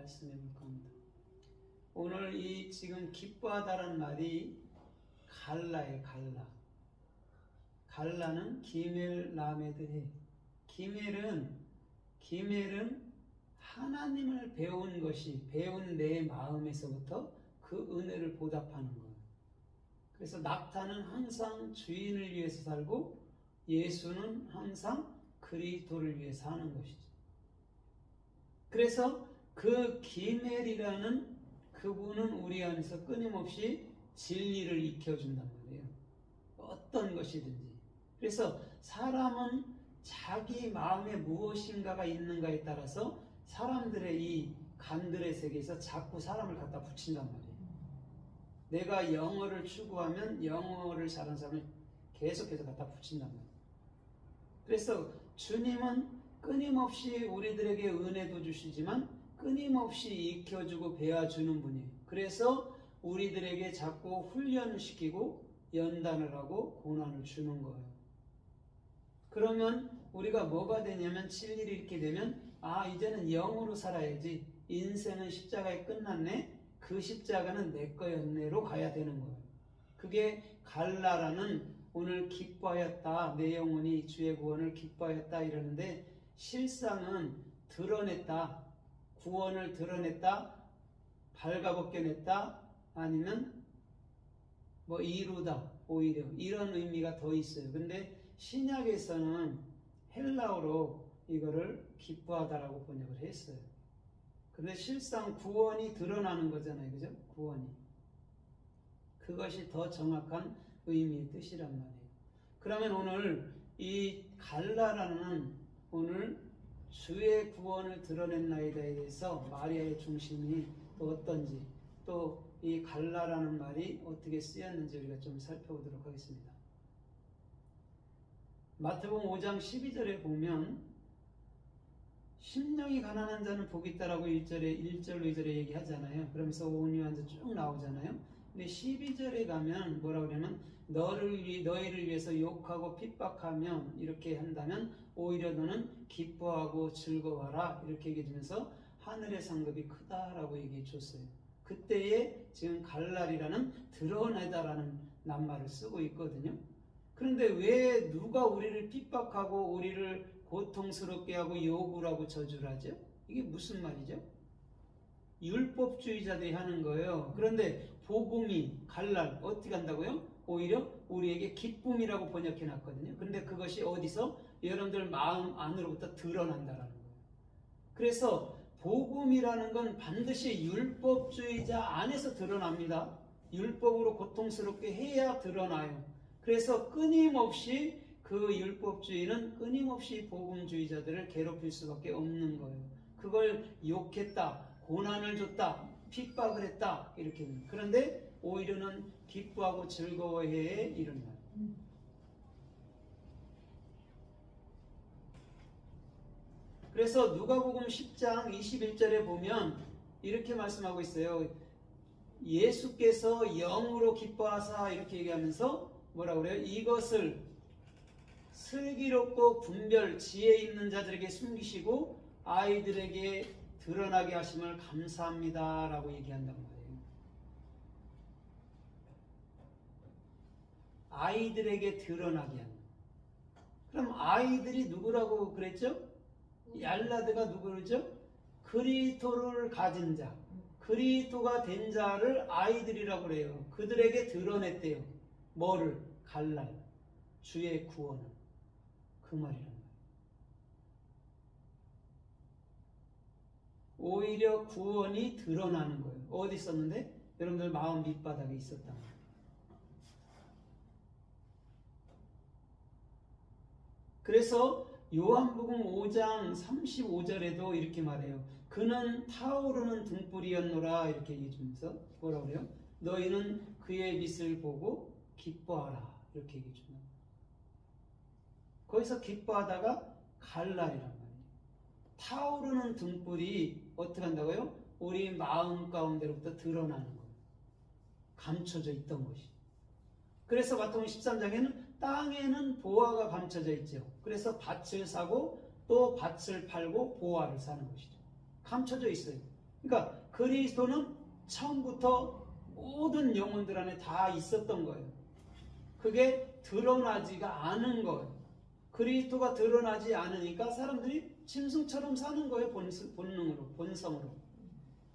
말씀해 볼까 합니다. 오늘 이 지금 기뻐하다라는 말이 갈라예요. 갈라는 기멜 라메드해. 기멜은 하나님을 배운 내 마음에서부터 그 은혜를 보답하는 거예요. 그래서 낙타는 항상 주인을 위해서 살고 예수는 항상 그리스도를 위해 사는 것이죠. 그래서 그 기멜이라는 그분은 우리 안에서 끊임없이 진리를 익혀준단 말이에요. 어떤 것이든지. 그래서 사람은 자기 마음에 무엇인가가 있는가에 따라서 사람들의 이 간들의 세계에서 자꾸 사람을 갖다 붙인단 말이에요. 내가 영어를 추구하면 영어를 잘하는 사람을 계속해서 갖다 붙인단 말이에요. 그래서 주님은 끊임없이 우리들에게 은혜도 주시지만 끊임없이 익혀주고 배워주는 분이에요. 그래서 우리들에게 자꾸 훈련시키고 연단을 하고 고난을 주는 거예요. 그러면 우리가 뭐가 되냐면 진리를 읽게 되면 이제는 영으로 살아야지. 인생은 십자가에 끝났네. 그 십자가는 내 거였네로 가야 되는 거예요. 그게 갈라라는 오늘 기뻐하였다. 내 영혼이 주의 구원을 기뻐하였다 이러는데 실상은 드러냈다. 구원을 드러냈다. 발가벗겨냈다. 아니면 이루다. 오히려 이런 의미가 더 있어요. 근데 신약에서는 헬라어로 이거를 기뻐하다라고 번역을 했어요. 근데 실상 구원이 드러나는 거잖아요. 그죠? 구원이. 그것이 더 정확한 의미의 뜻이란 말이에요. 그러면 오늘 이 갈라라는 오늘 주의 구원을 드러냈나이다에 대해서 마리아의 중심이 또 어떤지 또 이 갈라라는 말이 어떻게 쓰였는지 우리가 좀 살펴보도록 하겠습니다. 마태복음 5장 12절에 보면 심령이 가난한 자는 복이 있다라고 1절로 2절에 얘기하잖아요. 그러면서 온유한 자 쭉 나오잖아요. 근데 12절에 가면 뭐라 그러냐면 너희를 위해서 욕하고 핍박하며 이렇게 한다면 오히려 너는 기뻐하고 즐거워하라 이렇게 얘기해 주면서 하늘의 상급이 크다라고 얘기해 줬어요. 그때에 지금 갈랄이라는 드러내다라는 낱말을 쓰고 있거든요. 그런데 왜 누가 우리를 핍박하고 우리를 고통스럽게 하고 욕을 하고 저주를 하죠? 이게 무슨 말이죠? 율법주의자들이 하는 거예요. 그런데 복음이 갈랄 어떻게 한다고요? 오히려 우리에게 기쁨이라고 번역해 놨거든요. 그런데 그것이 어디서? 여러분들 마음 안으로부터 드러난다라는 거예요. 그래서 복음이라는 건 반드시 율법주의자 안에서 드러납니다. 율법으로 고통스럽게 해야 드러나요. 그래서 끊임없이 그 율법주의는 끊임없이 복음주의자들을 괴롭힐 수밖에 없는 거예요. 그걸 욕했다, 고난을 줬다, 핍박을 했다 이렇게. 그런데 오히려는 기뻐하고 즐거워해 이런 말. 그래서 누가복음 10장 21절에 보면 이렇게 말씀하고 있어요. 예수께서 영으로 기뻐하사 이렇게 얘기하면서 뭐라고 그래요? 이것을 슬기롭고 분별 지혜 있는 자들에게 숨기시고 아이들에게 드러나게 하심을 감사합니다 라고 얘기한단 말이에요. 아이들에게 드러나게 하는. 그럼 아이들이 누구라고 그랬죠? 얄라드가 누구죠? 그리스도를 가진 자, 그리스도가 된 자를 아이들이라고 그래요. 그들에게 드러냈대요. 뭐를? 갈랄, 주의 구원을. 그 말이란 말이에요. 오히려 구원이 드러나는 거예요. 어디 있었는데? 여러분들 마음 밑바닥에 있었단 말이에요. 그래서 요한복음 5장 35절에도 이렇게 말해요. 그는 타오르는 등불이었노라 이렇게 얘기해 주면서 뭐라고 그래요? 너희는 그의 빛을 보고 기뻐하라 이렇게 얘기해 줍니다. 거기서 기뻐하다가 갈랄이란 말이에요. 타오르는 등불이 어떻게 한다고요? 우리 마음 가운데로부터 드러나는 거예요. 감춰져 있던 것이. 그래서 마태복음 13장에는 땅에는 보화가 감춰져 있죠. 그래서 밭을 사고 또 밭을 팔고 보화를 사는 것이죠. 감춰져 있어요. 그러니까 그리스도는 처음부터 모든 영혼들 안에 다 있었던 거예요. 그게 드러나지가 않은 거예요. 그리스도가 드러나지 않으니까 사람들이 짐승처럼 사는 거예요. 본능으로, 본성으로.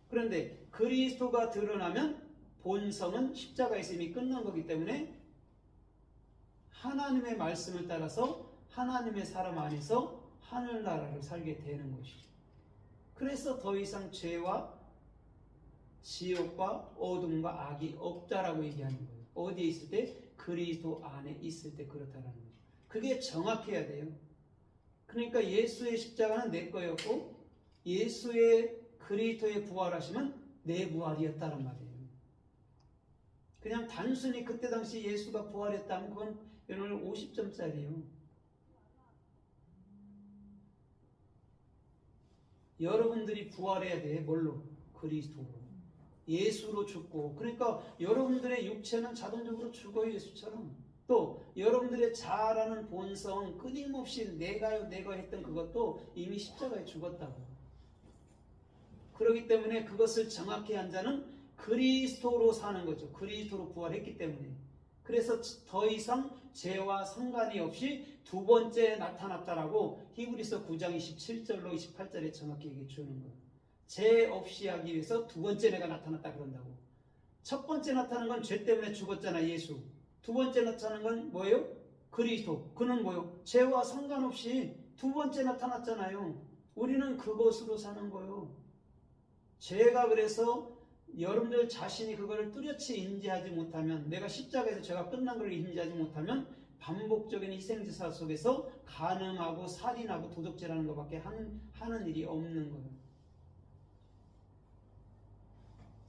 그런데 그리스도가 드러나면 본성은 십자가에서 이미 끝난 거기 때문에 하나님의 말씀을 따라서 하나님의 사람 안에서 하늘나라를 살게 되는 것이죠. 그래서 더 이상 죄와 지옥과 어둠과 악이 없다라고 얘기하는 거예요. 어디에 있을 때? 그리스도 안에 있을 때 그렇다라는 거예요. 그게 정확해야 돼요. 그러니까 예수의 십자가는 내 거였고 예수의 그리스도의 부활하심은 내 부활이었다는 말이에요. 그냥 단순히 그때 당시 예수가 부활했다면 그건 오늘 50점짜리예요. 여러분들이 부활해야 돼. 뭘로? 그리스도로. 예수로 죽고. 그러니까 여러분들의 육체는 자동적으로 죽어요. 예수처럼. 또 여러분들의 자아라는 본성 끊임없이 내가요 내가 했던 그것도 이미 십자가에 죽었다고. 그렇기 때문에 그것을 정확히 한 자는 그리스도로 사는 거죠. 그리스도로 부활했기 때문에. 그래서 더 이상 죄와 상관이 없이 두 번째 나타났다라고 히브리서 9장 27절로 28절에 정확히 얘기해 주는 거예요. 죄 없이 하기 위해서 두 번째 내가 나타났다 그런다고. 첫 번째 나타난 건 죄 때문에 죽었잖아, 예수. 두 번째 나타난 건 뭐예요? 그리스도. 그는 뭐예요? 죄와 상관없이 두 번째 나타났잖아요. 우리는 그것으로 사는 거예요. 죄가 그래서 여러분들 자신이 그거를 뚜렷이 인지하지 못하면, 내가 십자가에서 죄가 끝난 걸 인지하지 못하면 반복적인 희생제사 속에서 간음하고 살인하고 도둑질하는 것밖에 하는 일이 없는 거예요.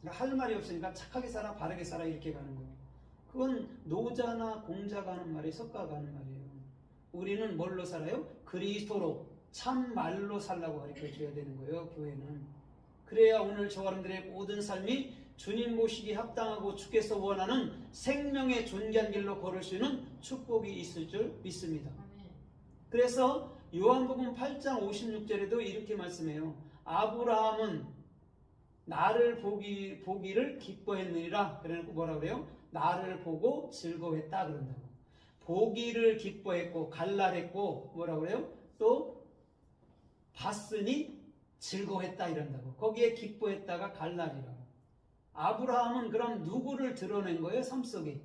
그러니까 할 말이 없으니까 착하게 살아 바르게 살아 이렇게 가는 거예요. 그건 노자나 공자가 하는 말이 석가가 하는 말이에요. 우리는 뭘로 살아요? 그리스도로 참말로 살라고 가르쳐줘야 되는 거예요. 교회는. 그래야 오늘 저 여러분들의 모든 삶이 주님 모시기 합당하고 주께서 원하는 생명의 존귀한 길로 걸을 수 있는 축복이 있을 줄 믿습니다. 그래서 요한복음 8장 56절에도 이렇게 말씀해요. 아브라함은 나를 보기를 기뻐했느니라. 그래놓고 뭐라 그래요? 나를 보고 즐거워했다 그런다고. 보기를 기뻐했고 갈랄했고 뭐라 그래요? 또 봤으니 즐거워했다 이런다고. 거기에 기뻐했다가 갈랄이라고. 아브라함은 그럼 누구를 드러낸 거예요? 삶 속에.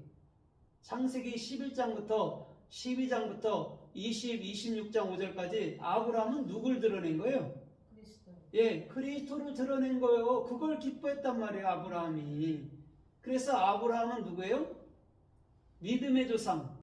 창세기 11장부터 12장부터 26장 5절까지 아브라함은 누굴 드러낸 거예요? 그리스도. 예, 그리스도를 드러낸 거예요. 그걸 기뻐했단 말이에요, 아브라함이. 그래서 아브라함은 누구예요? 믿음의 조상.